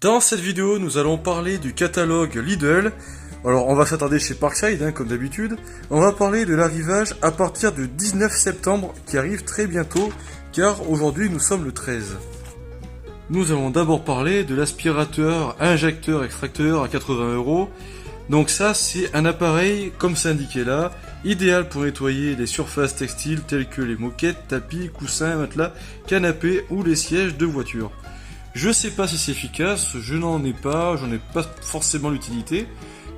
Dans cette vidéo, nous allons parler du catalogue Lidl. Alors, on va s'attarder chez Parkside, comme d'habitude. On va parler de l'arrivage à partir du 19 septembre, qui arrive très bientôt, car aujourd'hui nous sommes le 13. Nous allons d'abord parler de l'aspirateur injecteur-extracteur à 80€. Donc ça, c'est un appareil, comme c'est indiqué là, idéal pour nettoyer les surfaces textiles telles que les moquettes, tapis, coussins, matelas, canapés ou les sièges de voiture. Je sais pas si c'est efficace, j'en ai pas forcément l'utilité,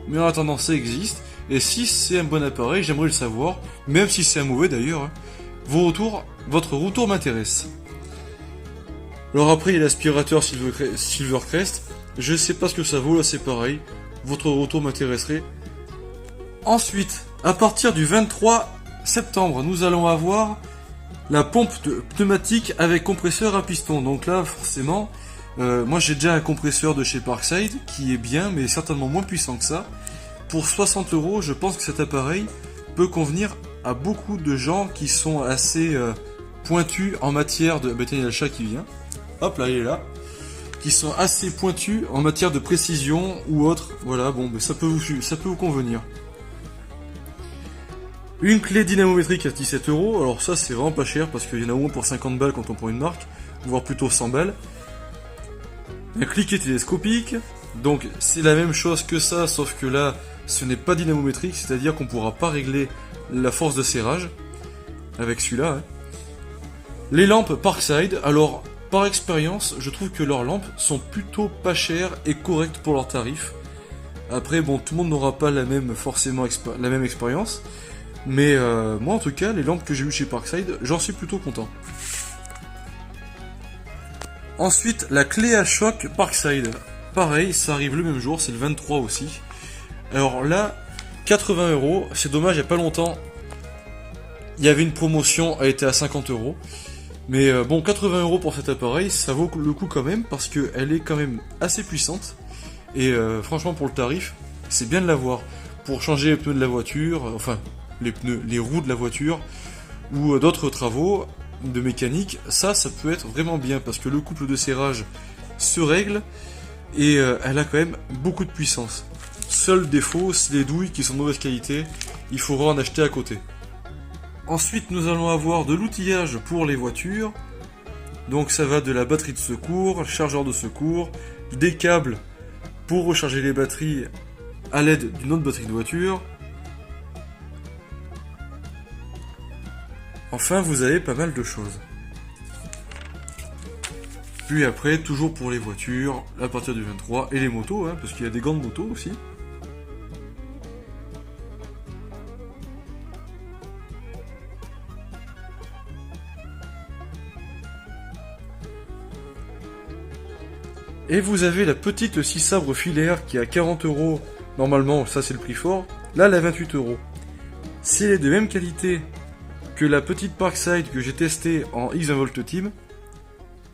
mais en attendant ça existe, et si c'est un bon appareil, j'aimerais le savoir, même si c'est un mauvais d'ailleurs. Votre retour m'intéresse. Alors après, il y a l'aspirateur Silvercrest, je sais pas ce que ça vaut, là c'est pareil, votre retour m'intéresserait. Ensuite, à partir du 23 septembre, nous allons avoir la pompe pneumatique avec compresseur à piston. Donc là, forcément, moi j'ai déjà un compresseur de chez Parkside qui est bien, mais certainement moins puissant que ça. Pour 60€, je pense que cet appareil peut convenir à beaucoup de gens qui sont assez pointus en matière de... Tiens, il y a le chat qui vient. Hop là, il est là. Qui sont assez pointus en matière de précision ou autre. Voilà, bon, ça peut vous convenir. Une clé dynamométrique à 17€, alors ça c'est vraiment pas cher parce qu'il y en a au moins pour 50 balles quand on prend une marque, voire plutôt 100 balles. Un cliquet télescopique, donc c'est la même chose que ça, sauf que là ce n'est pas dynamométrique, c'est-à-dire qu'on pourra pas régler la force de serrage avec celui-là. Les lampes Parkside, alors par expérience, je trouve que leurs lampes sont plutôt pas chères et correctes pour leurs tarifs. Après bon, tout le monde n'aura pas forcément la même expérience. Mais moi en tout cas, les lampes que j'ai eues chez Parkside, j'en suis plutôt content. Ensuite, la clé à choc Parkside. Pareil, ça arrive le même jour, c'est le 23 aussi. Alors là, 80€, c'est dommage, il n'y a pas longtemps, il y avait une promotion, elle était à 50€. Mais bon, 80€ pour cet appareil, ça vaut le coup quand même, parce qu'elle est quand même assez puissante. Et franchement, pour le tarif, c'est bien de l'avoir. Pour changer les pneus de la voiture, enfin... les roues de la voiture ou d'autres travaux de mécanique, ça peut être vraiment bien parce que le couple de serrage se règle et elle a quand même beaucoup de puissance. Seul défaut, c'est les douilles qui sont de mauvaise qualité, il faudra en acheter à côté. Ensuite, nous allons avoir de l'outillage pour les voitures, donc ça va de la batterie de secours, chargeur de secours, des câbles pour recharger les batteries à l'aide d'une autre batterie de voiture. Enfin, vous avez pas mal de choses. Puis après, toujours pour les voitures, à partir du 23, et les motos, parce qu'il y a des gants de moto aussi. Et vous avez la petite scie sabre filaire qui est à 40€, normalement, ça c'est le prix fort. Là, elle est à 28€. Si elle est de même qualité que la petite Parkside que j'ai testée en X20V Team,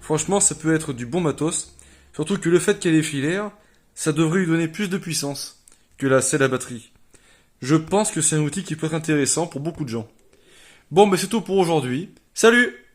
franchement ça peut être du bon matos, surtout que le fait qu'elle est filaire, ça devrait lui donner plus de puissance que celle à batterie. Je pense que c'est un outil qui peut être intéressant pour beaucoup de gens. Bon, c'est tout pour aujourd'hui, salut!